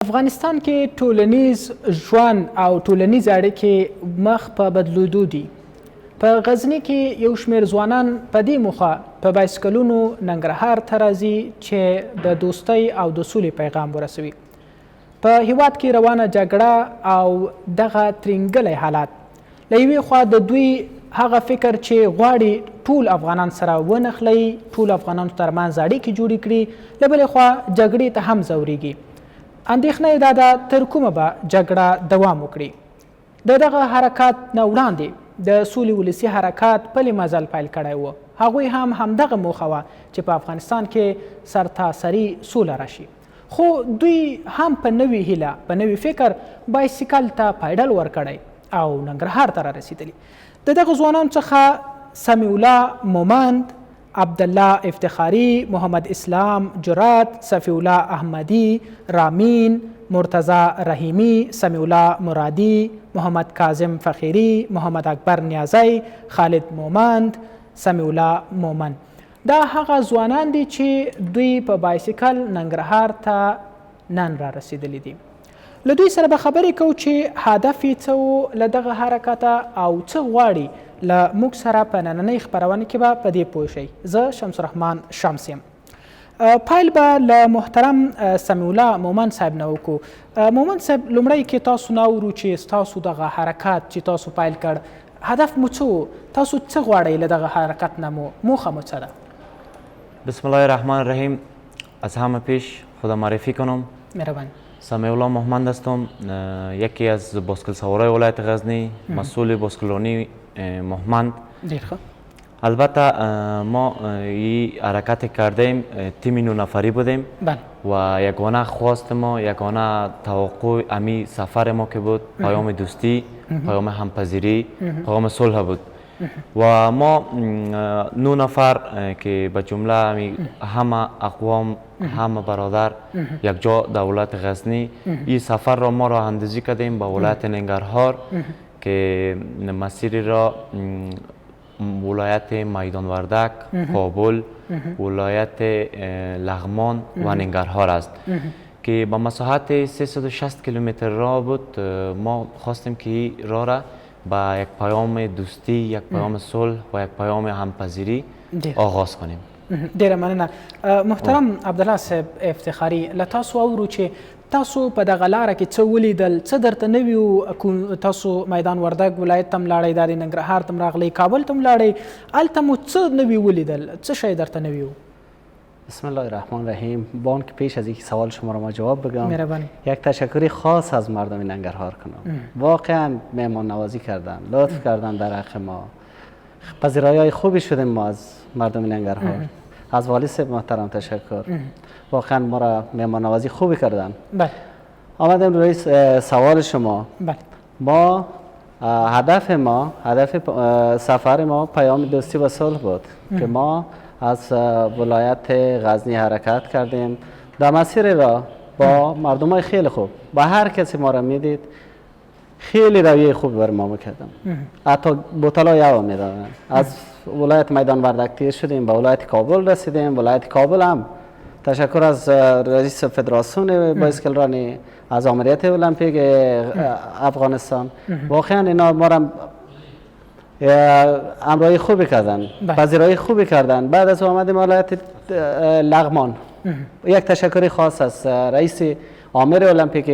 افغانستان کې ټولنیز ژوند او ټولنیز اړیکې مخ په بدلېدو دي. په غزني کې یو شمېر ځوانان په دې موخه په بایسکلونو ننګرهار ته راځي چې د دوستۍ او د سولې پیغام ورسوي. په هیواد کې روانه جګړه او دغه ترینګلی حالات له یوې خوا د دوی هغه فکر چې غواړي ټول افغانان سره ونښلي، ټول افغانانو ترمنځ اړیکې جوړې کړي، له بلې خوا جګړې ته هم ځورېږي. اندېښنه یې دا ده تر کومه به جګړه دوام وکړي. د دغه حرکات نه وړاندې د سولې ولسي حرکات پلي مزل پیل کړی و. هغوی هم همدغه موخه وه چې په افغانستان کې سرتاسري سوله راشي، خو دوی هم په نوې هیله، په نوې فکر بایسکل ته پیډل ورکړی او ننګرهار ته رارسېدلي. د دغه ځوانانو څخه سمیع الله مومند، عبدالله افتخاري، محمد اسلام جرات، صفی الله احمدی، رامین، مرتضی رحیمی، سمیع الله مرادی، محمد کاظم فخیری، محمد اکبر نیازی، خالد مومند، سمیع الله مومند. دا هغه ځوانان دي چې دوی په بایسکل ننګرهار ته نن را رسېدلي دي. له دوی سره به خبرې کوو چې هدف یې څه و له دغه حرکته او څه غواړي. له موږ سره په نننۍ خپرونه کې به په دې پوه شئ. زه شمس الرحمن شمس یم. پیل به له محترم سمیع الله مومند صاحب نه وکړو. مومند صاحب، لومړی کې تاسو نه اورو چې ستاسو دغه حرکات چې تاسو پیل کړ، هدف مو څه و؟ تاسو څه غواړئ له دغه حرکت نه؟ موخه مو څه ده؟ بسم الله الرحمن الرحیم. از همه پیش خودم معرفی کنم. مهربانی. سمیع الله مومند هستم، یکی از باسکل سوارای ولایت غزنی، مسئول باسکلرانی مومند. دیر خوب. البته ما این حرکت کردیم، تیم 9 نفری بودیم و یگانه خواست ما، یگانه توقع امی سفر ما که بود پیام دوستی، پیام همپذیری، پیام صلح بود. و ما 9 نفر که به جمله همه اقوام، همه برادر یک جا دولت غزنی، این سفر را ما راه اندازی کردیم به ولایت ننگرهار که مسیر را ولایت میدان وردک، کابل، ولایت لغمان و ننگرهار است که با مساحت 360 کیلومتر راه بود. ما خواستیم که این راه را با یک پیام دوستی، یک پیام صلح و یک پیام همپذیری آغاز کنیم. ډیره مننه. محترم عبدالله صاحب افتخاري، له تاسو اورو چې تاسو په دغه لاره کې څه ولیدل، څه درته نوي و؟ تاسو میدان وردګ ولایت ته هم لاړئ، دا د ننګرهار ته هم راغلی، کابل ته هم لاړئ، هلته مو څه نوي ولیدل؟ څه شی درته نوي و؟ بسم الله الرحمن الرحیم. با آنکه پیش از اینکه سوال شما را ما جواب بگم، مهربانی، یک تشکری خاص از مردم ننگرهار کنم. واقعا مهمان نوازی کردن، لطف کردن در حق ما، پذیرایی خوبی شدیم ما از مردم ننگرهار. از والی صاحب محترم تشکر، واقعا ما را مهمان نوازی خوبی کردن. بله. آمدیم روی سوال شما. بله. ما هدف سفر ما پیام دوستی و صلح بود که ما از ولایت غزنی حرکت کردیم. در مسیر را با مردم های خیلی خوب، با هر کسی ما را میدید خیلی رویه خوبی بر ما میکردم، حتی بوتلا یاو میدادن. از ولایت میدان وردک تیر شدیم، به ولایت کابل رسیدیم. ولایت کابل هم تشکر از رئیس فدراسیون بایسکلرانی، از آمریت المپیک افغانستان، واقعا اینا ما را همراهی خوبی کردن، پذیرایی خوبی کردن. بعد از آمدیم ولایت لغمان، یک تشکری خاص از رئیس آمر المپیک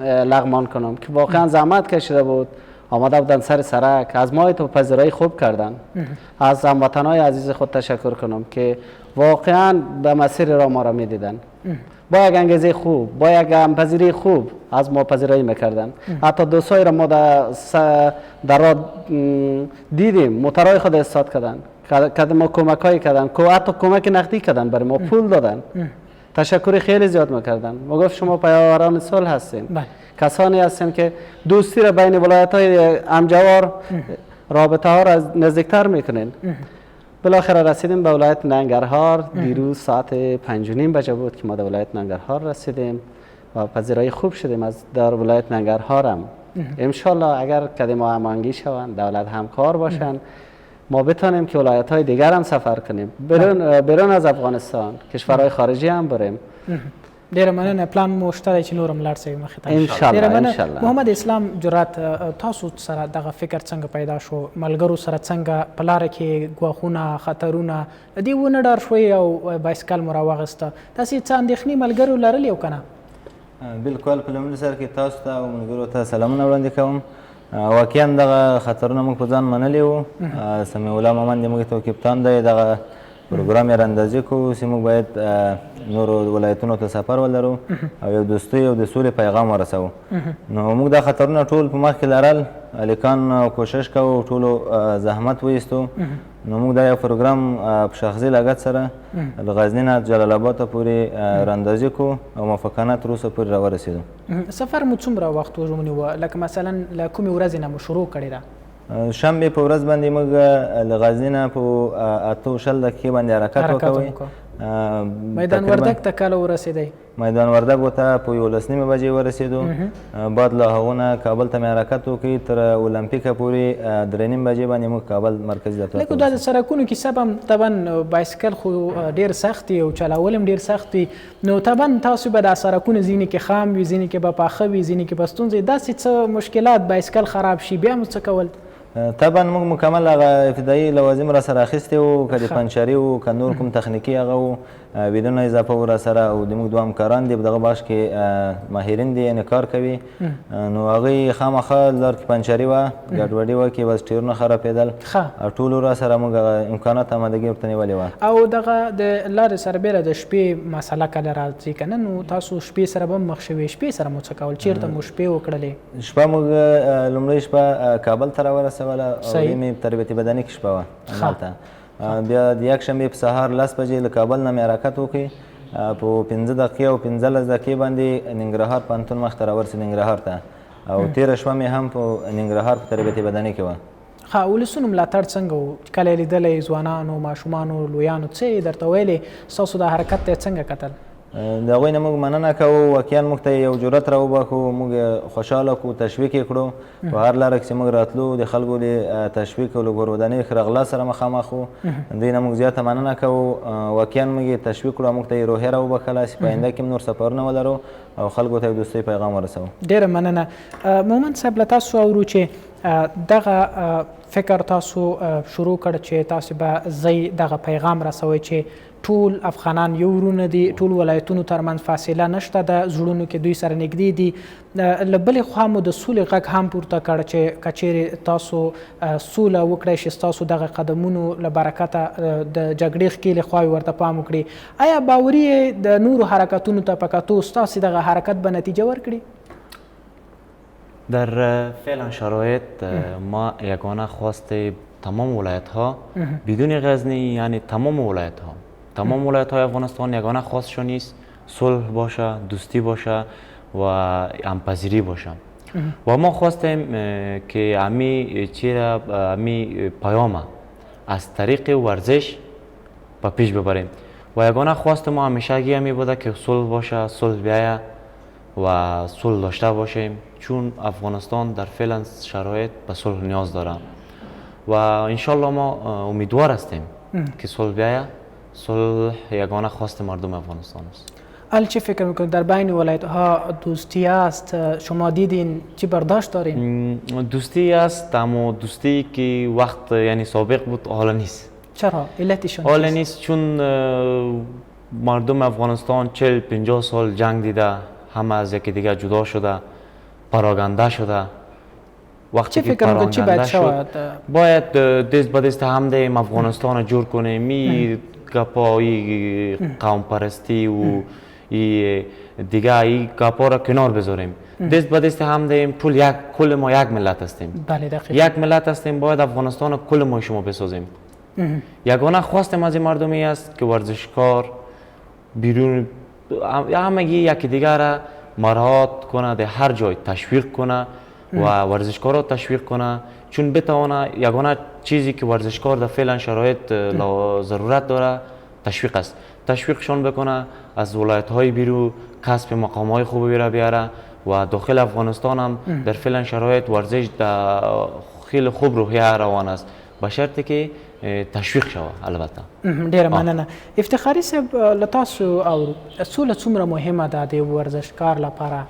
لغمان کنم که واقعا زحمت کشیده بود، آمده بودن سر سرک، از ما تو پذیرایی خوب کردن. از هموطنای عزیز خود تشکر کنم که واقعا به مسیر را ما را میدیدن، با یک انگیزه خوب، با یک همپذیری خوب از ما پذیرایی میکردن. حتی دوستای را ما در راه دیدیم، موترهای خود استاد کردن، ما کمکایی کردن، حتی کمک نقدی کردن، برای ما پول دادن. تشکری خیلی زیاد میکردن. ما گفت شما پیاوران صلح هستین، کسانی هستین که دوستی را بین ولایت‌های همجوار رابطه ها را نزدیکتر میکنین. بالاخره رسیدیم به ولایت ننگرهار. دیروز ساعت 5:30 بجه بود که ما در ولایت ننگرهار رسیدیم و پذیرایی خوب شدیم از در ولایت ننگرهار هم. انشالله اگر کدام هماهنگی شوند، دولت همکار باشند، ما بتانیم که ولایت‌های دیگر هم سفر کنیم، بیرون از افغانستان، کشورهای خارجی هم بریم. ډیره مننه پلان مو شته دی چې نور هم لاړ شئ مخې ته انشاءالله ډیره مننه. انشاءالله. محمد اسلام جرات تاسو سره دغه فکر څنګه پیدا شو ملګرو سره څنګه په لاره کې ګواښونه خطرونه د دې ونه ډار شوئ او بایسکل مو راواغسته تاسې څه اندېښنې ملګرو لرلې او که نه؟ بالکل په لومړي سر کې تاسو ته او ملګرو ته سلامونه وړاندې کوم. واقعا دغه خطرونه موږ په ځان منلي وو. سمیع الله مومند د موږ توقیفتان دی دغه پروګرام یې راندازي کوو چې موږ باید نورو ولایتونو ته سفر ولرو او یو دوستۍ او د سولې پیغام ورسوو. نو موږ دا خطرونه ټول په مخ کې لرل، هلکان کوشش کوو ټولو زحمت وایستو. نو موږ دا یو پروګرام په شخصي لګښت سره له غزني نه جلال آباد ته پورې راندازي کوو او موافقانه تر اوسه پورې راورسېدو. سفر مو څومره وخت ونیوه؟ لکه مثلا له کومې ورځې نه مو شروع کړې ده؟ شنبې په ورځ باندې موږ له غزني نه په 8:20 دقیقې باندې حرکت وکوئ. میدان وردګ ته کله ورسېدئ؟ میدان وردګ ته په 11:30 بجې ورسېدو. بعد له هغو نه کابل ته مې حرکت وکړ تر اولمپیکه پورې 3:30 بجې باندې موږ کابل مرکزي دفتر ته لکه دا د سړکونو کیسه به هم طبعا بایسکل خو ډېر سخت وي او چلول هم ډېر سخت وي، نو طبعا تاسو به دا سړکونه ځینې کې خام وي، ځینې کې به پاخه وي، ځینې کې به ستونزې داسې څه مشکلات بایسکل خراب شي بیا مو څه کول؟ طبعا موږ مکمل هغه ابتدایي لوازم را سره اخیستي وو، که د پنچري وو که نور کوم تخنیکي هغه وو، بیلونه اضافه وو را سره او د موږ دوه همکاران دي په دغه بخش کې ماهرین دي یعنې کار کوي. نو هغوی خامخا لار کې پنچري وه، ګډوډي وه کې بس ټیرونه خرابېدل او ټولو را سره موږ امکانات آمادګي ورته نیولې وه. او دغه د لارې سربیره د شپې مسله کله راځي که نه؟ نو تاسو شپې سره به هم مخ شوې، شپې سره مو څه کول؟ چېرته مو شپې وکړلې؟ شپه موږ لومړۍ شپه کابل ته راورسوله او مې تربیتي بدني کې شپه وه همالته. بیا د یکشنبې په سهار 10 بجې له کابل نه مې حرکت وکړ. په 15 دقیقې او 15 دقیقې باندې ننګرهار پوهنتون مخ ته راورسېد ننګرهار ته، او تېره شپه مې هم په ننګرهار په تربیتي بدني کې وه. ښه، ولسونو ملاتړ څنګه و؟ کله یې لیدلی ځوانانو ماشومانو لویانو څه یې درته ویلې؟ ستاسو د حرکت ته یې څنګه کتل؟ د هغوی نه موږ مننه کوو، واقعا موږ ته یو جرأت راوبخو، موږ خوشحاله کړو، تشویق یې کړو په هر لاره کې چې موږ راتلو د خلکو د تشویق او له ګورودنۍ رغلا سره مخامخ وو. دوی نه موږ زیاته مننه کوو، واقعا موږ یې تشویق کړو، موږ ته یې روحیه راوبخله چې په آینده کې نور سفرونه ولرو او خلکو ته یې دوستۍ پیغام ورسوو. ډېره مننه. مومند صاحب له تاسو اورو چې دغه فکر تاسو شروع کړ چې تاسو به ځئ دغه پیغام رسوئ چې ټول افغانان یو ورونه دي، ټول ولایتونو ترمنځ فاصله نشته ده، زړونو کې دوی سره نږدې دي. له بلې خوا مو د سولې غږ هم پورته کړ چې که چیرې تاسو سوله وکړئ شي ستاسو دغه قدمونو له برکته د جګړې ښکېلې خواوې ورته پام وکړي. آیا باوري یې د نورو حرکتونو ته په کتو ستاسې دغه حرکت به نتیجه ورکړي؟ در فعلا شرایط ما یگانه خواست تمام ولایت ها بدون غزنی یعنی تمام ولایت های افغانستان یگانه خواستشون نیست صلح باشه، دوستی باشه و همپذیری باشه و ما خواستیم که امی پیام از طریق ورزش به پیش ببریم و یگانه خواست ما همیشگی همی بوده که صلح باشه، صلح بیاید و صلح داشته باشیم، چون افغانستان در فعلا شرایط به صلح نیاز داره و انشالله ما امیدوار هستیم که صلح بیاید. صلح یگانه خواست مردم افغانستان است. حال چی فکر میکنید در بین ولایت ها دوستی است؟ شما دیدین چی برداشت دارین؟ دوستی است اما دوستی که وقت یعنی سابق بود حالا نیست. چرا؟ علتشون چیست؟ حالا نیست چون مردم افغانستان 40-50 سال جنگ دیده، همه از یکی دیگر جدا شده، پراگنده شده. وقتی که پراگنده شد باید دست به دست هم دهیم افغانستان رو جور کنیم. می گپا ای قوم پرستی و دیگه ای گپا را کنار بذاریم، دست به دست هم دهیم. کل ما یک ملت هستیم. بله دقیقاً. یک ملت هستیم، باید افغانستان رو کل ما شما بسازیم. یگانه خواستم از این مردمی است که ورزشکار بیرون همگی یکی دیگر را مراعات کنه، در هر جای تشویق کنه و ورزشکارا تشویق کنه، چون بتونه یگانه چیزی که ورزشکار در فعلا شرایط ضرورت داره تشویق است. تشویقشان بکنه، از ولایت های بیرون کسب مقام های خوبی را بیاره و داخل افغانستان هم در فعلا شرایط ورزش خیلی خوب روحیه روان است، به شرطی که تشویق شوه البته. ډیره مننه. افتخاري صاحب له تاسو اورو سوله څومره مهمه ده د ورزشکار لپاره؟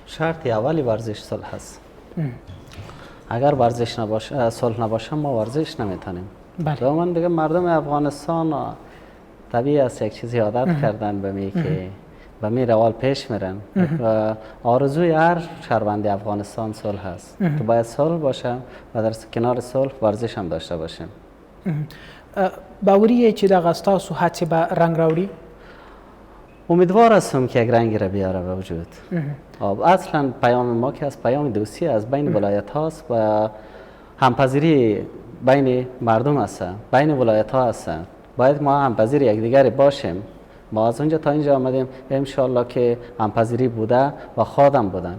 شرط اولی ورزش صلح است. اگر ورزش نباشه، صلح نباشه، ما ورزش نمیتونیم. بله. من دیگه مردم افغانستان طبیعی است یک چیزی عادت کردن به می که به می روال پیش میرن. آرزوی هر شهروند افغانستان صلح است که باید صلح باشه و در کنار صلح ورزش هم داشته باشیم. باوریه چې دغه ستاسو هڅې به رنگ راوړي؟ امیدوار هستم که یک رنگی را بیاره به وجود. اصلا پیام ما که از پیام دوستی از بین ولایت هاست و همپذیری بین مردم هست، بین ولایت ها هست. باید ما همپذیر یکدیگر باشیم. ما از اونجا تا اینجا آمدیم، انشالله که همپذیری بوده و خادم بودن.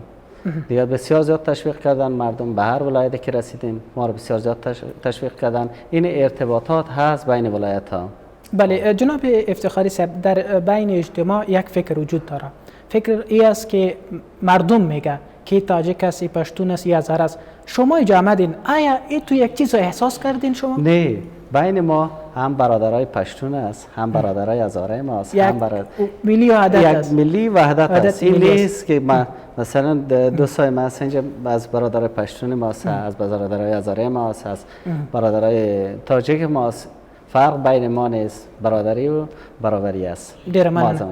دیگه بسیار زیاد تشویق کردن مردم، به هر ولایتی که رسیدیم ما رو بسیار زیاد تشویق کردن. این ارتباطات هست بین ولایت ها. بله جناب افتخاری صاحب، در بین اجتماع یک فکر وجود داره. فکر ای است که مردم میگه که تاجیک است، پشتون است یا هزار است. شما اینجا آمدین، آیا این تو یک چیز رو احساس کردین شما؟ نه، بین ما هم برادرای پشتون است، هم برادرای هزاره ما است، هم ملی وحدت است. یک ملی وحدت است. این نیست که مثلا دوستای ما اینجا از برادرای پشتون ما است، از برادرای هزاره ما است، از برادرای تاجیک ما است. فرق بین ما نیست، برادری و برابری است. ډیره مننه.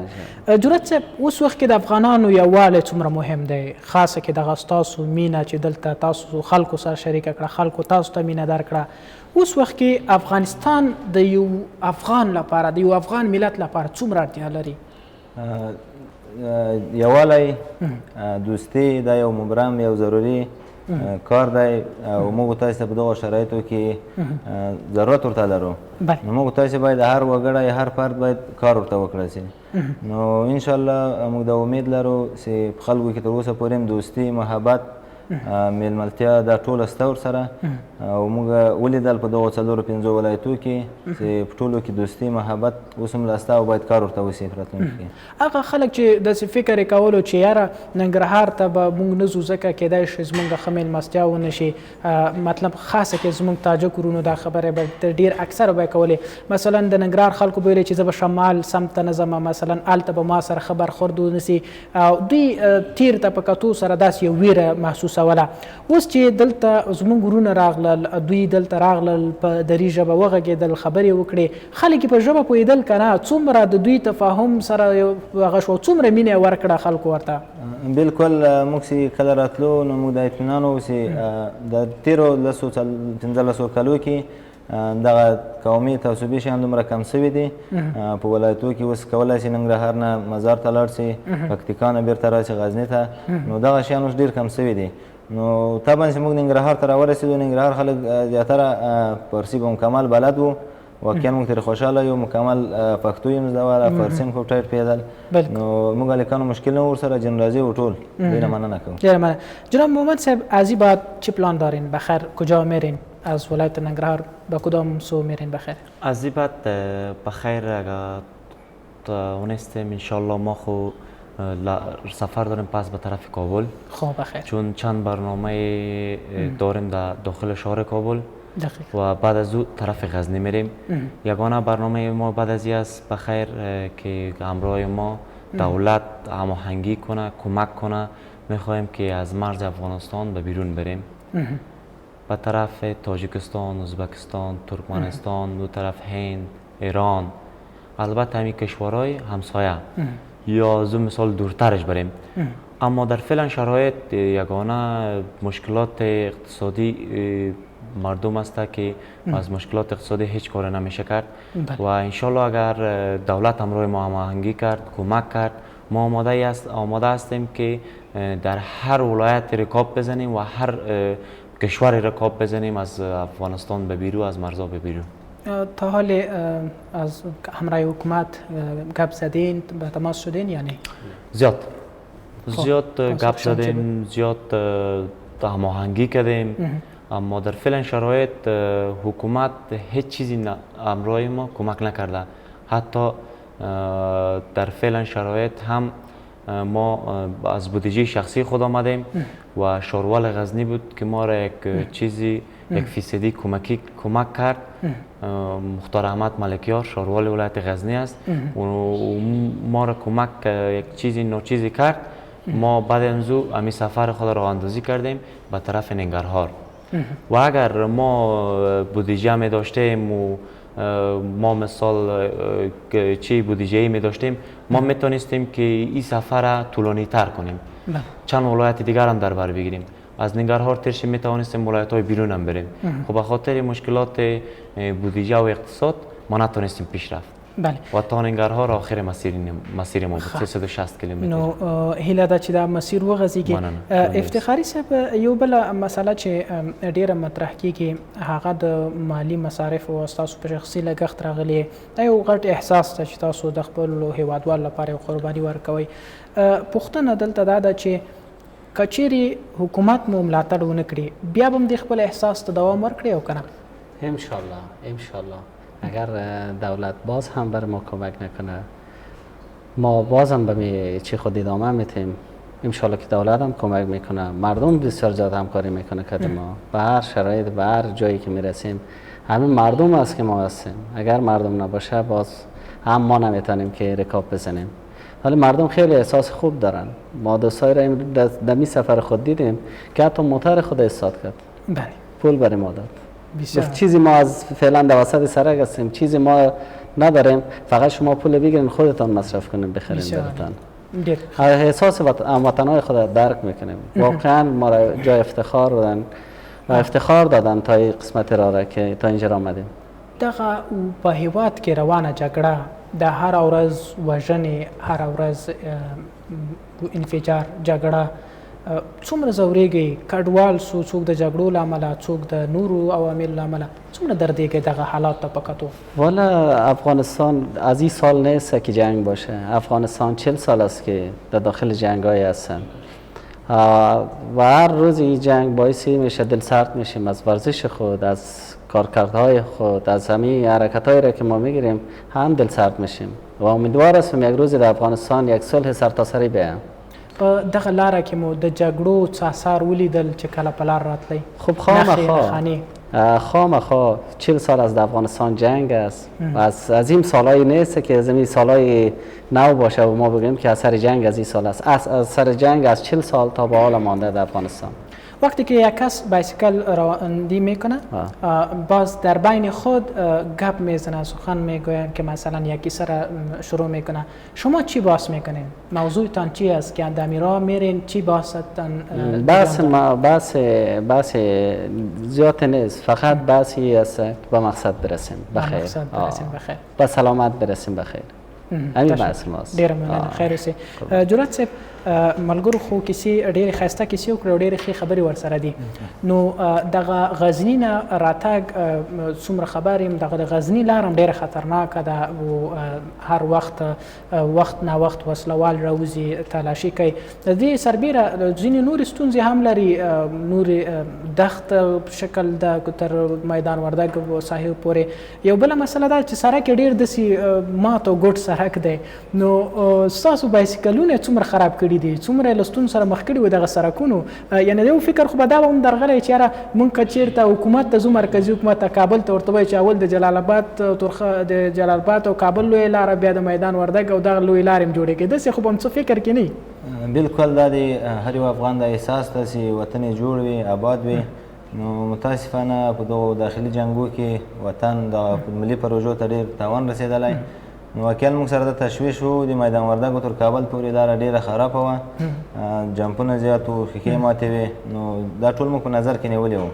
جرأت صاحب، اوس وخت کې د افغانانو یووالی څومره مهم دی، خاصه کې دغه ستاسو مینه چې دلته تاسو خلکو سره شریکه کړه، خلکو تاسو ته مینه درکړه. اوس وخت کې افغانستان د یو افغان لپاره، د یو افغان ملت لپاره څومره اړتیا لري؟ یووالی، دوستي دا یو مبرم، یو ضروري کار دی او موږ تاسو ته په دغو شرایطو کې ضرورت ورته لرو. نو موږ تاسو باید هر وګړی، هر فرد باید کار ورته وکړی سي. نو انشاءالله موږ د امید لرو چې په خلکو کې تر اوسه پورې هم دوستي، محبت، میلملتیا دا ټوله شته ورسره. او موږ ولیدل په دغو څلورو پنځو ولایتو کې چې په ټولو کې دوستي، محبت اوس هم لاسته او باید کار ورته وشي په راتلونکي کې. هغه خلک چې داسې فکر یې کولو چې یاره ننګرهار ته به موږ نه ځو ځکه کیدای شي زموږ ښه میلمستیا ونه شي، مطلب خاصه کې زموږ تاجک ورونو دا خبرې به ډېر اکثره به یې کولې. مثلا د ننګرهار خلکو به ویلې چې زه به شمال سمت ته نه ځم، مثلا هلته به ما سره ښه برخورد ونه سي. دوی تیر ته په کتو سره داسې یو ویره محسوسوله. اوس چې دلته زموږ ورونه راغلل، دوی دلته راغلل، په دري ژبه وغږېدل، خبرې وکړې، خلک په ژبه پوهېدل که نه، څومره د دوی تفاهم سره هغه شو، څومره مینه یې ورکړه خلکو ورته؟ بالکل. موږ چې کله راتلو نو موږ د اطمینان وو چې د تېرو 15 کالو کې دغه قومي تعصبي شیان دومره کم سوي دي په ولایتو کې. اوس کولی شي ننګرهار نه مزار ته لاړ شي، پکتیکا نه بیرته راشي غزني ته، نو دغه شیان اوس ډېر کم سوي دي. نو طبعا چې موږ ننګرهار ته راورسېدو، ننګرهار خلک زیاتره فارسي به مکمل بلد وو. واقعا موږ ترې خوشحاله یو، مکمل پښتو یې مزده وله، فارسي هم ټایټ پوهېدل. نو موږ هلکانو مشکل نه ورسره، جن راضي و ټول. ډېره مننه کوم. ډېره مننه. جناب محمد صاحب، از این بعد چه پلان دارین؟ بخیر کجا میرین؟ از ولایت ننگرهار به کدام سو میرین بخیر؟ از این بعد بخیر اگر اونستیم انشالله ما خو سفر داریم پس به طرف کابل. خب بخیر. چون چند برنامه داریم در داخل شهر کابل دقیق. و بعد از او طرف غزنی میریم. یگانه برنامه ما بعد از این است بخیر که همراه ما دولت هماهنگی کنه، کمک کنه. میخواهیم که از مرز افغانستان به بیرون بریم، به طرف تاجیکستان، ازبکستان، ترکمنستان، دو طرف هند، ایران، البته همین کشورهای همسایه یا از مثال دورترش بریم. اما در فعلا شرایط یگانه مشکلات اقتصادی مردم است که از مشکلات اقتصادی هیچ کار نمیشه کرد. و انشالله اگر دولت همراه ما هماهنگی کرد، کمک کرد، ما آماده هستیم که در هر ولایت رکاب بزنیم و هر کشور رکاب بزنیم از افغانستان به بیرون، از مرزها به بیرون. تا حال از همراه حکومت گپ زدین، به تماس شدین یعنی؟ زیاد گپ زدیم، زیاد هماهنگی کردیم. اما در فعلا شرایط حکومت هیچ چیزی همراه ما کمک نکرده. حتی در فعلا شرایط هم ما از بودجه شخصی خود آمدیم و شاروال غزنی بود که ما را یک چیزی 1% کمک کرد. مختار احمد ملکیار شاروال ولایت غزنی است و ما را کمک یک چیزی ناچیزی کرد. ما بعد از او امی سفر خود را اندازی کردیم به طرف ننگرهار و اگر ما بودجه می داشتیم و ما مثال چی بودجه‌ای می داشتیم ما می توانستیم که این سفر را طولانی تر کنیم. چند ولایت دیگر هم در بر بگیریم. از ننگرهار ترش می توانستیم ولایت های بیرون هم بریم. خب به خاطر مشکلات بودجه و اقتصاد ما نتونستیم پیش رفت. بله. و تا ننگرهار آخر مسیر ما بود 360 کیلومتر. نو هیله ده چې دا مسیر وغځیږي. افتخاري صاحب یو بله مسله چې ډیره مطرح کیږي هغه د مالی مصارف او ستاسو په شخصي لګښت راغلی دا یو غټ احساس ده چې تاسو د خپلو هیوادوالو لپاره یو قرباني ورکوئ. پوښتنه دلته دا ده چې که چیرې حکومت مو ملاتړ ونه کړي بیا به هم د خپل احساس ته دوام ورکړي او که نه؟ انشالله اگر دولت باز هم بر ما کمک نکنه ما باز هم به چی خود ادامه میتیم. انشالله که دولت هم کمک میکنه، مردم بسیار زیاد همکاری میکنه که ما به هر شرایط به هر جایی که میرسیم همین مردم است که ما هستیم. اگر مردم نباشه باز هم ما نمیتونیم که رکاب بزنیم. ولی مردم خیلی احساس خوب دارن. ما دوستای را دمی سفر خود دیدیم که حتی موتر خود استاد کرد. بله. پول برای ما داد. چیزی ما از فعلا دواسط سرک هستیم، چیزی ما نداریم، فقط شما پول بگیرین خودتان مصرف کنین بخرین براتان. احساس وطنهای خود درک میکنیم. واقعا ما را جای افتخار دادن و افتخار دادن تا این قسمت را که تا اینجا آمدیم. دغه په هیواد کې روانه جګړه د هر ورځ وژنې هر ورځ انفجار جګړه څومره ځورېږي کډوال سو څوک د جګړو له امله څوک د نورو عواملو له امله څومره دردېږي دغه حالات ته په کتو؟ والا افغانستان از این سال نیست که جنگ باشه. افغانستان 40 سال است که در داخل جنگ های هستن و هر روز این جنگ باعثی میشه دل سرد میشیم از ورزش خود، از کارکردهای خود، از همین حرکت‌هایی را که ما میگیریم هم دل سرد میشیم و امیدوار هستم یک روز در افغانستان یک صلح سرتاسری بیایم. په دغه لاره کې مو د جګړو څه آثار ولیدل چې کله په لار راتلی؟ خب خامخا 40 سال از افغانستان جنگ است و از این سالایی نیست که از این سالای نو باشه و ما بگیم که اثر جنگ از این سال است. اثر جنگ از 40 سال تا به حال مانده در افغانستان. وقتی که یک کس بایسیکل رانندگی میکنه باز در بین خود گپ میزنه سخن میگوید که مثلا یکی سر شروع میکنه شما چی بحث میکنین؟ موضوعتان چی است که در میرا میرین چی بحثتان؟ بحث زیاد نیست، فقط بحثی است که به مقصد برسیم بخیر، به سلامت برسیم بخیر. همین بحث ماست. ډیره مننه. خیر اوسئ. جرأت صاحب ملګرو خو کیسې ډېرې ښایسته کیسې وکړې او ډېرې ښې خبرې ورسره دي. نو دغه غزني نه راتګ څومره خبر یم دغه د غزني لار هم ډېره خطرناکه ده او هر وخت نا وخت وسلوال راوځي تلاشي کوي. د دې سربیره ځینې نورې ستونزې هم لري، نورې دښت شکل د تر میدان وردګ ساحل پورې. یو بله مسله ده چې سړک یې ډېر داسې مات او ګوټ سړک دی. نو ستاسو بایسکلونه څومره خراب کړي دي؟ څومره له ستونزو سره مخ کړي وي دغه سړکونو؟ یعنې د یو فکر خو به دا به هم درغلی چې یاره مونږ که چېرته حکومت ته ځو مرکزي حکومت ته کابل ته ورته وایي چې اول د جلال آباد او کابل لویه لاره بیا د میدان وردګ او دغه لویې لارې هم جوړې کړي. داسې خو به هم څه فکر کې نه وي؟ بلکل دا د هر یو افغان د احساس ده چې وطن یې جوړ وي آباد وي. نو متاسفانه په دغو داخلي جنګو کې وطن د ملي پروژو ته ډېر تاوان رسېدلی. نو واقعا موږ سره د تشویش وو د میدان وردګ تر کابل پورې لاره ډېره خرابه وه، جمپونه زیات وو، ښیښې ماتې وې. نو دا ټول موږ په نظر کې نیولي وو.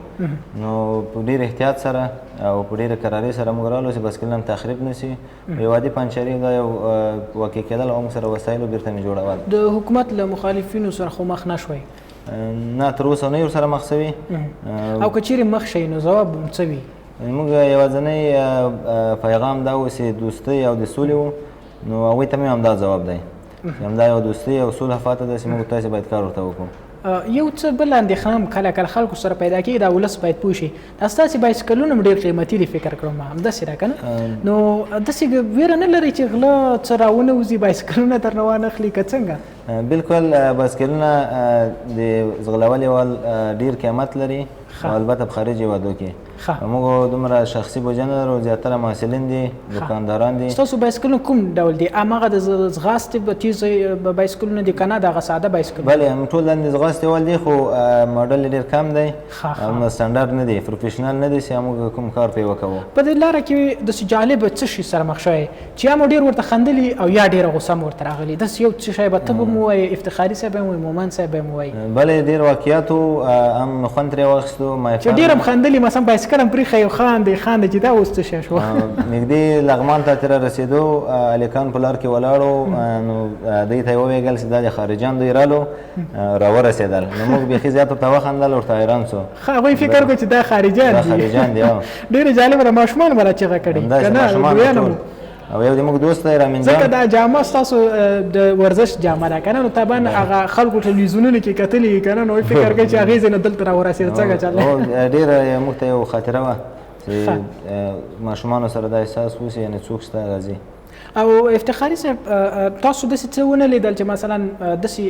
نو په ډېر احتیاط سره او په ډېره کرارۍ سره موږ رالو چې بایسکلونه تخریب نه شي. یو عادي پنچري دا یو واقع کېدل او موږ سره وسایلو بېرته مې جوړول. د حکومت له مخالفینو سره خو مخ نه شوئ؟ نه تر اوسه نه یې ورسره مخ شوي. او که چیرې مخ شئ نو ځواب څه وي؟ موږ یوازینی پیغام دا و چې دوستۍ او د سولې و. نو هغوی ته مې همدا ځواب دی چې همدا یو دوستۍ او سوله فاته ده چې موږ تاسې باید کار ورته وکړو. یو څه بل اندېښنه هم کله کله خلکو سره پیدا کېږي دا ولس باید پوه شي دا ستاسې بایسکلونه هم ډېر قیمتي دي فکر کړم همداسې ده که نه؟ نو داسې ویره نه لرئ چې غله څه راونوځي بایسکلونه درنه وانخلي که څنګه؟ بلکل بایسکلونه د ځغلول یوال ډېر قیمت لري او البته په خارجي هېوادو کې موږ دومره شخصي بودجه نه لرو زیاتره محصلین دي دوکانداران دي ستاسو بایسکلونه کوم ډول دي هماغه د ځغاستې به تیز بایسکلونه دي که نه دغه ساده بایسکلونه بلې ټول د ځغاستې وال دي خو ماډل ډېر کم دی سټنډرډ نه دی پروفیشنل نه دی چې موږ کوم کار پرې وکوو په دې لاره کې داسې جالب څه شي سره مخ شوی چې یا مو ډېر ورته خندلي او یا ډېره غوسه مو ورته راغلي داسې یو څه شی به ته به مو وایې افتخاري صاحب به مو وایي مومن صاحب به مو وایي بلې ډېر واقعیاتو هم خوند ترې واخیستو چې ډېر هم خندلي مثلا بایسکل هم پرېښی او خاندې چې دا اوس څه شی شو نږدې لغمان ته ترې رسېدو هلکان په لار کې ولاړو نو دوی ته یې وویل چې دا د خارجیان دوی رالو راورسېدل نو موږ بیخي زیات ورته وخندل ورته حیران سو هغوی فکر کړو چې دا خارجیان دي ډېرې جالبه ده ماشومان به را چغه کړي که نه لویان هم او یو د موږ دوست دی رامین جان ځکه دا جامه ستاسو د ورزش جامه ده که نه نو طبعا هغه خلکو ټلویزیونونو کې کتلي که نه نو فکر کوي چې هغې ځای نه دلته راورسېد څنګه چل ډېره موږ ته یو خاطره وه چې ماشومانو سره دا احساس وشي یعنې څوک شته راځي او افتخاري صاحب تاسو داسې څه ونه لیدل چې مثلا داسې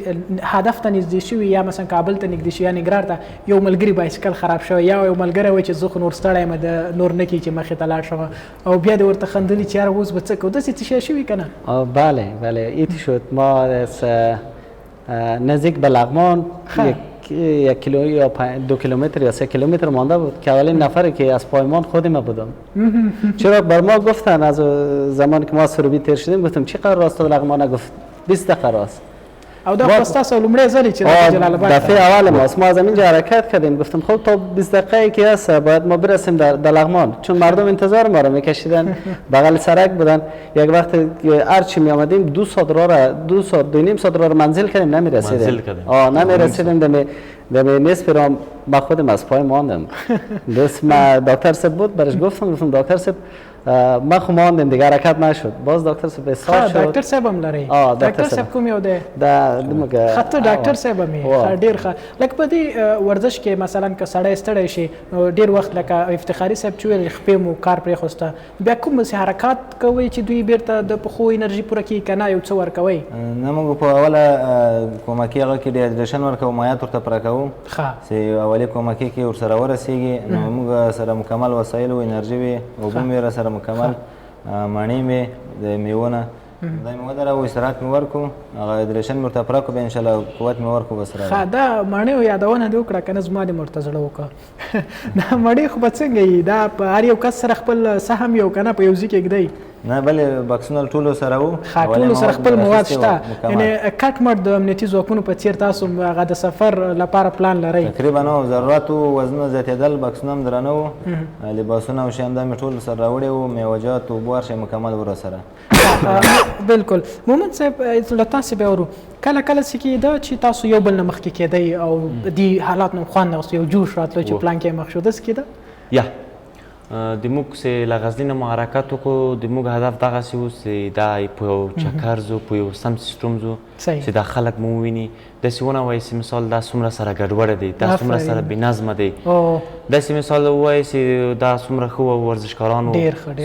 هدف ته نږدې شوي یا مثلا کابل ته نږدې شوي یا نګرار ته یو ملګري بایسکل خراب شوی یا یو ملګری وایي چې زه خو نور ستړی یم د نور نه کېږي چې مخې ته لاړ شم او بیا دې ورته خندلي چې یاره اوس به څه کوو داسې څه شی شوي که نه بله ایتی شد ما نزدیک به لغمان یک کیلو یا 2 کیلومتر یا 3 کیلومتر مانده بود که اولین نفری که از پایمان خود ما بودم چرا بر ما گفتن از زمان که ما سروبی تیر شدیم گفتم چقدر راست لغمان گفت 20 دقیقه راست او دا ستاسو لومړی ځل چې د جلال آباد دفعه اول ماست ما از اینجا حرکت کردیم گفتم خب تا 20 دقیقه که هست باید ما برسیم در لغمان چون مردم انتظار ما رو میکشیدن بغل سرک بودن یک وقت هر چی می آمدیم 2 ساعت دو نیم ساعت را منزل کردیم نمیرسیدیم نمیرسیدیم دم نصف را با خودم از پای ماندم ما دکتر صاحب بود برش گفتم دکتر صاحب ما خو ماندیم دیگه حرکت نشد باز دکتر صاحب اصلاح شد دکتر صاحب هم لري دکتر صاحب کوم یو دی خاطر دکتر صاحب می ډیر ښه لکه په دې ورزش کې مثلا که سړی ستړی شي ډیر وخت لکه افتخاري صاحب چې ویل خپې مو کار پرېښوسته بیا کوم حرکات کوئ چې دوی بیرته د پښو انرژي پوره کړي که نه یو څه ورکوئ نه موږ په اوله کومکي هغه کې ډیهایډریشن ورکوو مایعات ورته پوره کوو چې اولي کومکي کې ورسره ورسېږي نو موږ سره مکمل وسایل او انرژي وي اوبه مې راسره مکمل مڼې مې د میوو نه دا مې ودراوو استراحت مې ورکړو هغه هایډریشن مې ورته پوره کړو بیا انشاءالله قوت مې ورکړو بس راغی دا مڼې یادونه دې وکړه که نه زما دې ورته زړه وکړه دا مڼې خو به څنګه وي دا په هر یو کس سره خپل سهم یو که نه په یو ځای کې ږدئ نه بلې بکسونه ټولو سره وو ټولو سره خپل مواد شته یعنې کټ مټ د امنیتي ځواکونو په څېر تاسو هغه د سفر لپاره پلان لرئ تقریبا ضرورت و وزنونه زیاتېدل بکسونه هم درانه وو لباسونه او شیان دا مې ټول سره راوړي وو میوجات اوبه هر شی مکمل وو راسره بالکل مومن صاحب له تاسې بیا ورو کله کله څه کېده چې تاسو یو بل نه مخکې کېدئ او دې حالات نه خوند اخیست یو جوش راتلو چې پلان کې مخ شو داسې کېده یا د موږ چې له غزني نه مو حرکت وکړو د موږ هدف دغسې و چې دا په یو چکر ځو په یو سم سیسټم ځو چې دا خلک مو وویني داسې ونه وایي چې مثال دا څومره سره ګډوډه دی دا څومره سره بېنظمه دی داسې مثال ووایي چې دا څومره ښه وه ورزشکاران وو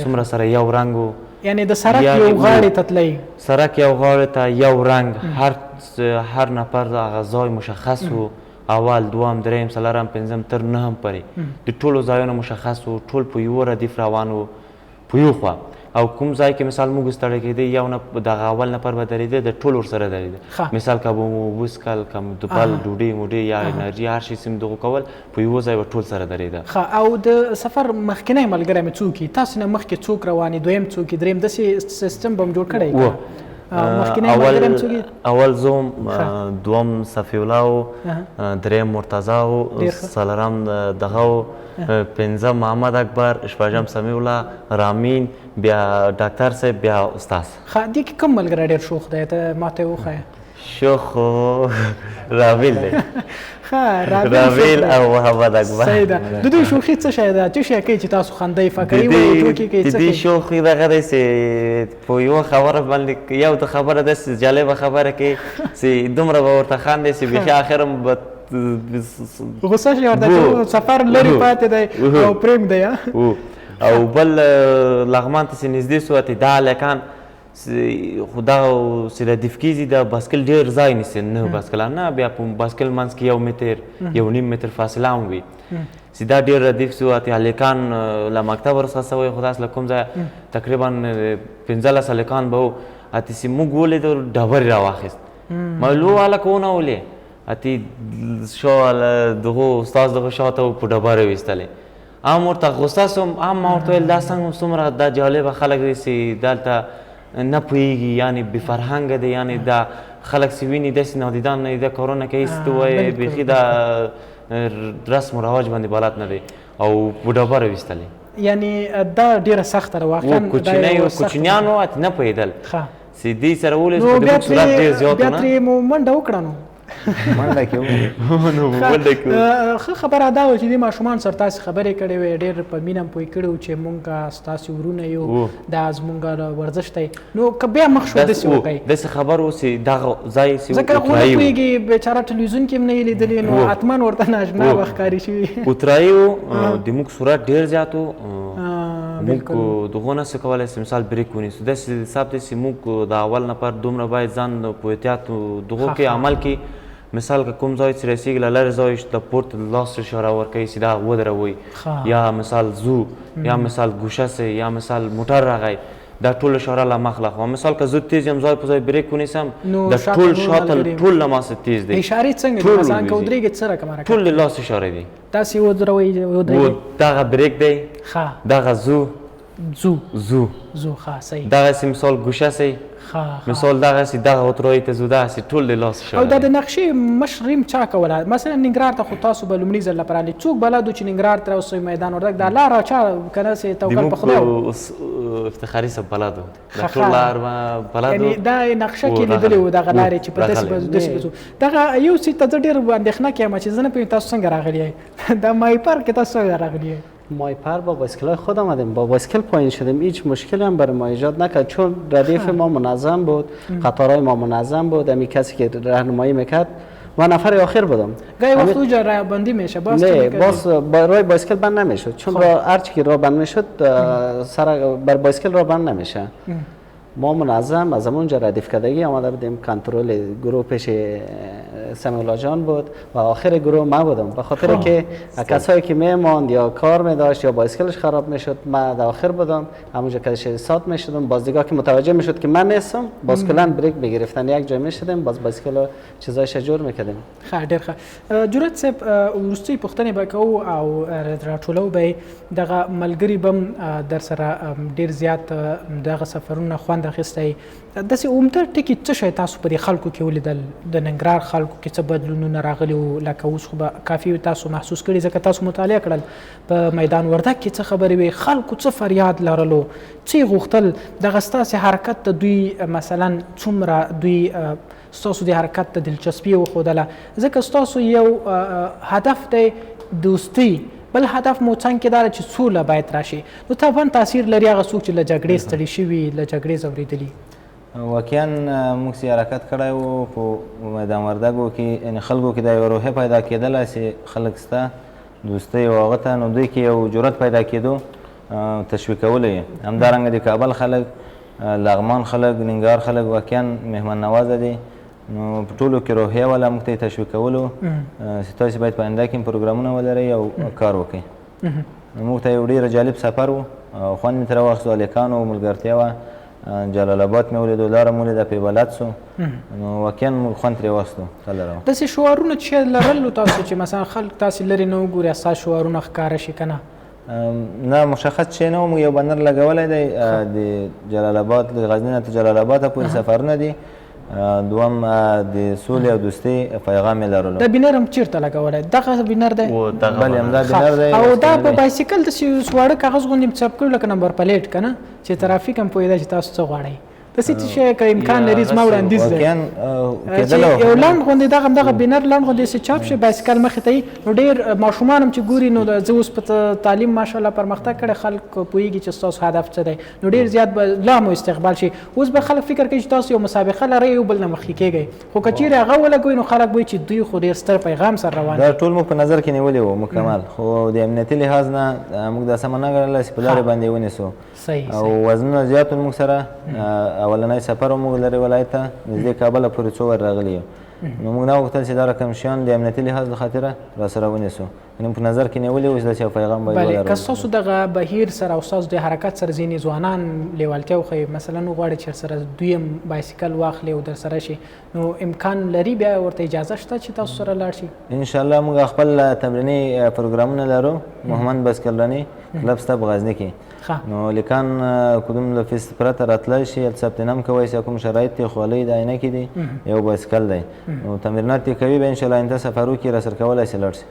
څومره سره یو رنګ وو یعنې د سړک یو غاړې ته تلئ سړک یو غاړې ته یو رنګ هر نفر هغه ځای مشخص و اول دوم دریم څلورم پنځم تر نهم پورې د ټولو ځایونه مشخص وو ټول په یوه ردیف روان وو په یو خوا او کوم ځای کې مثال موږ ستړی کېدی یو دغه اول نفر به درېده د ټول ورسره درېده مثال که به مو اوبه څښل که مو د بل ډوډۍ موډۍ یا انرژي هر شي چې مو دغه کول په یوه ځای به ټول سره درېده او د سفر مخکینی ملګری مې څوک تاسو نه مخکې څوک روان دویم څوک دریم داسې سیستم به م جوړ کړی اول زوم دوم صفی الله و دریم مرتضی و څلورم دغه و پنځم محمد اکبر شپږم سمیع الله رامین بیا ډاکټر صاحب بیا استاد دې کې کوم ملګری ډېر شوخ دی ته ماته وښیه شوخ راویل دی راویل او محمد اکبر صحیح ده د دوی شوخي څه شی ده څه شی کوي چې تاسو خندئ فکري وایي ټوکې کوي د دې شوخي دغه دی چې په یوه خبره باندې یو ته خبره داسې جالبه خبره کوي چې دومره به ورته خاندي چې بیخي اخر هم به غصه شي ورته چې سفر لرې پاتې دی او پرېږدی او بل لغمان ته چې نږدې سو اتې دا هلکان خو دغه چې ردیف کېږي د بایسکل ډېر ځای نیسي 9 بایسکلان نه بیا په بایسکل منځ کې 1 متر 1.5 متر فاصله هم وي چې دا ډېر ردیف سو اتې هلکان له مکتب ورخصوئ خو داسې له کوم ځایه تقریبا 15 هلکان به وو اتې چې موږ ولیدو ډبرې راواخیست ما لو هلک ونولې اتې شا دغه استاد دغه شاته په ډبرې ویستلې هم ورته غوسه سوم هم ما ورته ویل دا څنګه څومره دا جالبه خلک دي چې دلته نه پوهېږي یعنې بې فرهنګه دی یعنې دا خلک چې ویني داسې نادیدان نه دي دا کارونه کوي چې ته وایې بیخي دا رسم و رواج باندې بلد نه دی او په ډبره ویستلې یعنې دا ډېره سخته ده واقعا کوچنیانو اتې نه پوهېدل چې دوی سره ولید خو د موږ سرعت ډېر زیات و بیا ترې مو منډه وکړه نو منډه کې ښه خبره دا وه چې دې ماشومان سره تاسې خبرې کړې وې ډېر په مینه پوه کړي وو چې مونږ ستاسې ورونه یو دا زمونږ ورزش دی نو که بیا مخ شو داسې وکړئ داسې خبر و چې دغه ځای ځکه هغه نه پوهېږي بیچاره ټلویزیون کې هم نه یې لیدلي نو حتما ورته نااشنا به ښکاري شوي اترایي و د موږ سرعت ډېر زیات و موږ دغه نه څه کولی چې مثال بریک ونیسو داسې حساب دی چې موږ د اول نفر دومره باید ځان په احتیاط دغو کې عمل کې مثال که کوم ځای چې رسېږي له لرې ځای د پورته لاس اشاره ورکوي چې دا ودروئ یا مثال زو یا مثال ګوشه سئ یا مثال موټر راغی دا ټول اشاره له مخ لخوا مثال که زه تیز یم ځای په ځای بریک ونیسم د ټول شاته ټول له ما څخه تیز دی اشارې څنګه دي مثلا که ودرېږې څه رقم حرکت ټول د لاس اشارې دي داسې ودروئ دغه بریک دی دغه زو ښه صحیح دغسې مثال ګوشه سئ مثال دغسې دغه اترایي ته ځو دغسې ټول د لاس اشاره او دا د نقشې مشریم چا کوله مثلا ننګرهار ته خو تاسو به لومړي ځل لپاره راغلي څوک بلد و چې ننګرهار ته راوسئ میدان وردګ دا لاره چا که داسې توکل په خدای و افتخاري صاحب بلد و دا ټول لار بلد و یعنې دا نقشه کې لیدلې وو دغه لارې چې په داسې به ځو دغه یو څیز ته زه ډېر اندېښنه کې یم چې زه نه پوهېږم تاسو څنګه راغلي یئ دا مای پارک کې تاسو څنګه راغلي یئ مایپر با بایسکل‌های خود آمدیم با بایسکل پایین شدیم هیچ مشکلی هم برای ما ایجاد نکرد چون ردیف ما منظم بود قطارهای ما منظم بود همین کسی که راهنمایی میکرد و نفر آخر بودم گاهی وقت اونجا راه بندی میشه باز نه باز راه بایسکل بند نمیشد چون هرچی که راه بند میشد سر بر بایسکل راه بند نمیشه ما منظم از همونجا ردیف کردگی آمده بودیم کنترل گروه پیش سمیولا جان بود و آخر گروه ما بودم به خاطر که کسایی که میماند یا کار میداشت یا بایسکلش خراب میشد من در آخر بودم همونجا که سات میشدم باز دیگه که متوجه میشد که من نیستم باز کلان بریک بگرفتن یک جای میشدیم باز بایسکل چیزایش جور میکردیم ښه ډېر ښه جرأت صاحب وروستۍ پوښتنې به کوو او راټولو به دغه ملګري به در سره ډېر زیات دغه سفرونه خوند اخیستی داسې عمده ټکي څه شی تاسو په دې خلکو کې ولیدل د ننګرهار خلکو کې څه بدلونونه راغلي وو لکه اوس خو به کافي تاسو محسوس کړي ځکه تاسو مطالعه کړل په میدان وردګ کې څه خبرې وې خلکو څه فریاد لرلو څه یې غوښتل دغه ستاسې حرکت ته دوی مثلا څومره دوی ستاسو د حرکت ته دلچسپي وښودله ځکه ستاسو یو هدف دی دوستي بل هدف مو څنګ کې دا چې سوله باید راشي نو طبعا تاثیر لري هغه څوک چې له جګړې ستړي شوي له جګړې ځورېدلي واقعا موږ چې حرکت کړی و په میدان وردګو کې یعنې خلکو کې دا یوه روحیه پیدا کېدله چې خلک سته دوستۍ او هغه ته نو دوی کې یو جرأت پیدا کېدو تشویقولی یې همدارنګه د کابل خلک لغمان خلک ننګرهار خلک واقعا مهمان نوازه دي نو په ټولو کې روحیه والا موږ ته یې تشویقولو چې تاسې باید په آینده کې پروګرامونه ولرئ او کار وکړئ موږ ته یو ډېر جالب سفر و خوند مې ترې واخیستو هلکانو ملګرتیا وه جلال آباد مې ولیدو لاره مې ولیده پې بلد سو نو واقعا موږ خوند ترې واخیستو داسې شعارونه چې لرلو تاسو چې مثلا خلک تاسې لرې نه وګوري ستاسو شعارونه ښکاره شي که نه نه مشخص شی نه و موږ یو بنر لګولی دی د جلال آباد د غزني نه تر جلال آباده پورې سفرونه دي دوم د سولې او دوستۍ پیغام یې لرلو دا بینر هم چېرته لګولی دغه بینر دی بلې همدا بینر دی او دا په بایسکل داسې واړه کاغذ غوندې چاپ کړي لکه نمبر پلیټ که نه چې ترافیک هم پوهېده چې تاسو څه غواړئ داسې څه شی که امکان لري زما وړاندیز دی چې یو لنډ غوندې دغه بینر لنډ غوندې چې چاپ شي بایسکل مخې ته وي نو ډېر ماشومان هم چې ګوري نو زه اوس په تعلیم ماشاءالله پرمختګ کړی خلک پوهېږي چې ستاسو هدف څه دی نو ډېر زیات به لا مو استقبال شي اوس به خلک فکر کوي چې تاسو یو مسابقه لرئ یو بل نه مخکې کېږئ خو که چیرې هغه ولګوئ نو خلک وایي چې دوی خو ډېر ستر پیغام سره روان دي دا ټول موږ په نظر کې نیولي وو مکمل خو د امنیتي لحاظ نه موږ دا سمه نه ګڼله چې په لارې باندې ونیسو او وزنونه زیات موږ سره اولنی سفر هم موږ لرې ولایت ته نږدې کابله پورې څو وار راغلي یو نو موږ نه غوښتل چې دا رقم شیان د امنیتي لحاظ له خاطره راسره ونیسو یعنې په نظر کې نیولي وو چې داسې یو پیغام باید بله ولرو که ستاسو دغه بهیر سره او ستاسو د حرکت سره ځینې ځوانان لیوالتیا وښیي مثلا وغواړي چې سره دویم بایسکل واخلي او در سره شي نو امکان لري بیا ورته اجازه شته چې تاسو سره لاړ شي انشاءالله موږ خپل تمریني پروګرامونه لرو محمد بایسکلرانی کلب سته په غزني کې نو لیکان کدوم له فیس پرته راتللی شي هلته ثبت نام کوئ چې کوم شرایط دي خولۍ د عینکې دي یو بایسکل دی نو تمرینات یې کوي به انشاءالله آینده سفر وکړي راسره کولی شي لاړ شي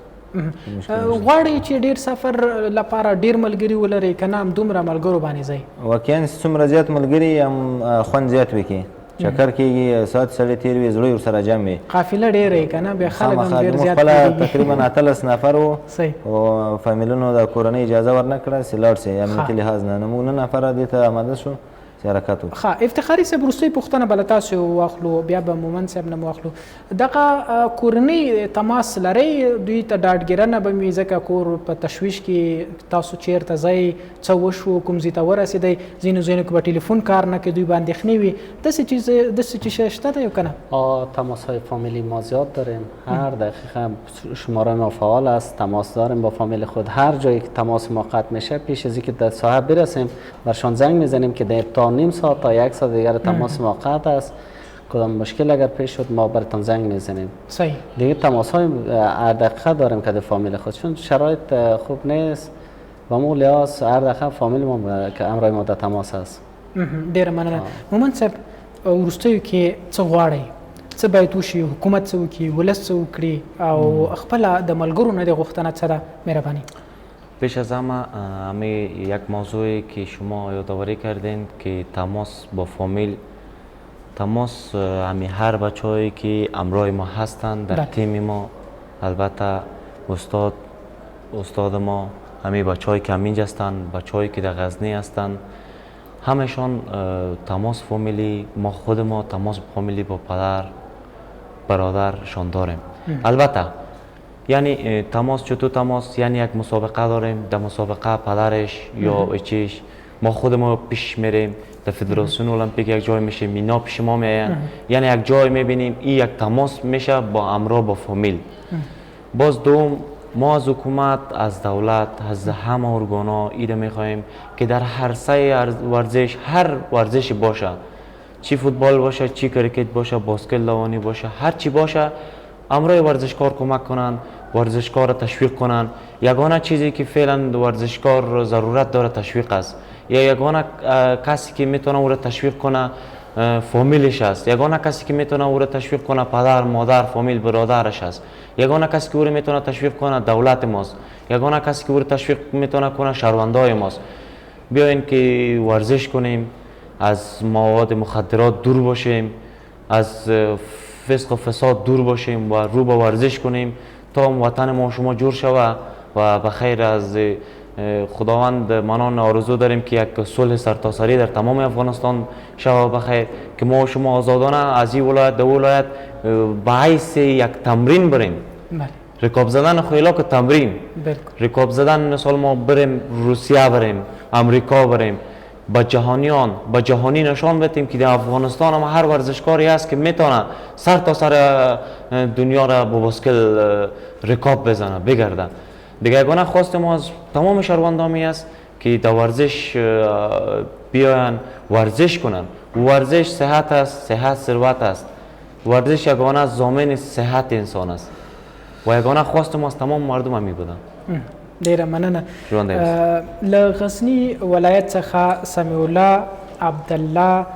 غواړئ چې ډېر سفر لپاره ډېر ملګري ولرئ که نه همدومره ملګرو باندې ځئ واقعا څومره زیات ملګري هم خوند زیات وکړي چکر کېږي ساعت سړی تېر وي زړه یې ورسره جمع وي قافله ډېره یې که نه بیا خلک هم ډېر زیات خپله تقریبا 18 نفر وو او فامیلونو د کورنۍ اجازه ورنه کړه چې لاړ شي امنیتي لحاظ نه نو موږ 9 نفره دې ته آماده شو چې حرکت وکړو ښه افتخاري صاحب وروستۍ پوښتنه به له تاسو واخلو بیا به مومند صاحب نه واخلو دغه کورنۍ تماس لرئ دوی ته ډاډګیرنه به وي ځکه کور په تشویش کې تاسو چیرته ځئ څه وشو کوم ځای ته ورسېدئ ځینو ځایونو کې به ټلیفون کار نه کوي دوی به اندېښنې وي داسې چیز شته ده یا که نه تماس‌های فامیلی ما زیاد داریم هر دقیقه شماره ما فعال است تماس داریم با فامیل خود هر جایی که تماس ما قطع میشه پیش از اینکه در ساحه برسیم برشان زنگ میزنیم که در نیم ساعت تا 1 ساعت دیگر تماس ما قطع است کدام مشکل اگر پیش شد ما براتون زنگ میزنیم صحیح دیگه تماس های هر دقیقه داریم که فامیل خود چون شرایط خوب نیست و مو لحاظ هر دقیقه فامیل ما که امرای ما در تماس است ډیره مننه مومند صاحب وروستیو کې څه غواړئ څه باید وشي حکومت څه وکړي ولس څه وکړي او خپله د ملګرو نه د غوښتنه څه ده مهرباني پیش از همه یک موضوعی که شما یادآوری کردین که تماس با فامیل تماس هر بچه‌هایی که همراه ما هستند در تیم ما البته استاد ما همه بچه‌هایی که همینجا هستند بچه‌هایی که در غزنی هستند همشان تماس فامیلی ما خود ما تماس فامیلی با پدر برادرشان داریم البته یعنی تماس چطور تماس یعنی یک مسابقه داریم در مسابقه پدرش یا اچیش ما خود ما پیش میریم در فدراسیون المپیک یک جای میشه اینا پیش ما میاین یعنی یک جای میبینیم این یک تماس میشه با همراه با فامیل باز دوم ما از حکومت از دولت از همه ارگانا ایره میخواهیم که در هر سه ورزش هر ورزشی باشه چی فوتبال باشه چی کریکت باشه باسکت دوانی باشه هر چی باشه همراه ورزشکار کمک کنن ورزشکار را تشویق کنن یگانه چیزی که فعلا ورزشکار ضرورت داره تشویق است یا یگانه کسی که میتونه او را تشویق کنه فامیلش است یگانه کسی که میتونه او را تشویق کنه پدر مادر فامیل برادرش است یگانه کسی که او را میتونه تشویق کنه دولت ماست یگانه کسی که او را تشویق میتونه کنه شهروندای ماست بیاین که ورزش کنیم از مواد مخدرات دور باشیم از فسق و فساد دور باشیم و رو به ورزش کنیم تا وطن ما شما جور شود و بخیر از خداوند منان آرزو داریم که یک صلح سرتاسری در تمام افغانستان شود بخیر که ما شما آزادانه از این ولایت در ولایت به حیث یک تمرین بریم رکاب زدن خیلا که تمرین رکاب زدن مثال ما بریم روسیه بریم امریکا بریم با جهانیان با جهانی نشان بدیم که در افغانستان هم هر ورزشکاری هست که میتونه سر تا سر دنیا را با باسکل رکاب بزنه بگرده دیگه یگانه خواست ما از تمام شهروندامی است که در ورزش بیاین ورزش کنن ورزش صحت است صحت ثروت است ورزش یگانه ضامن صحت انسان است و یگانه خواست ما از تمام مردم هم می بودن ډیره مننه له غزني ولایت څخه سمیع الله عبدالله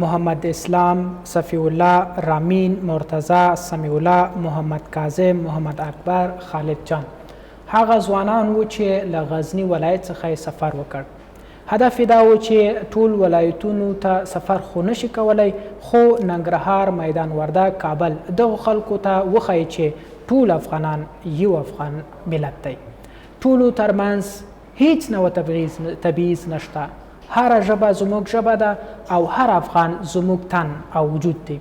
محمد اسلام صفی الله رامین مرتضی سمیع الله محمد کاظم محمد اکبر خالد جان هغه ځوانان وو چې له غزني ولایت څخه سفر وکړ هدف یې دا و چې ټول ولایتونو ته سفر خو نشي کولی خو ننګرهار میدان وردګ کابل دغو خلکو ته وښایي چې ټول افغانان یو افغان ملت دی ټولو ترمنځ هیڅ نوع تبعیض نشته هره ژبه زموږ ژبه ده او هر افغان زموږ تن او وجود دی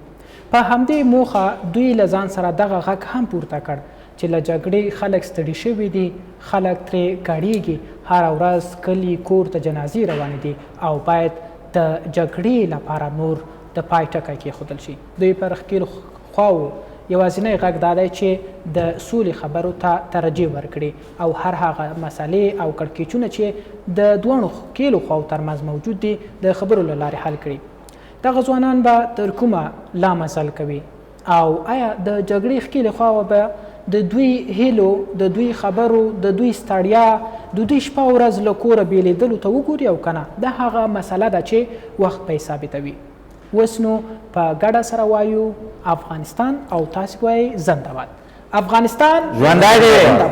په همدې موخه دوی له ځان سره دغه غږ هم پورته کړ چې له جګړې خلک ستړي شوي دي خلک ترې کړېږي هره ورځ کلي کور ته جنازې روانې دي او باید د جګړې لپاره نور د پای ټکی کېښودل شي. دوی پر ښکېلو خواوو یوازینی غږ دا دی چې د سولې خبرو ته ترجیح ورکړي او هر هغه مسلې او کړکېچونه چې د دواړو ښکېلو خواو ترمنځ موجود دي د خبرو له لارې حل کړي. دغه ځوانان به تر کومه لا مزل کوي او آیا د جګړې ښکېلې خواوه به د دوی هیلو، د دوی خبرو، د دوی ستړیا، د دوی شپه ورځ له کوره بېلېدلو ته وګوري او که نه؟ دا هغه مسله ده چې وخت به یې ثابتوي. اوس نو په ګډه سره وایو افغانستان او تاسې وایئ زنده باد. افغانستان ژوندی دی.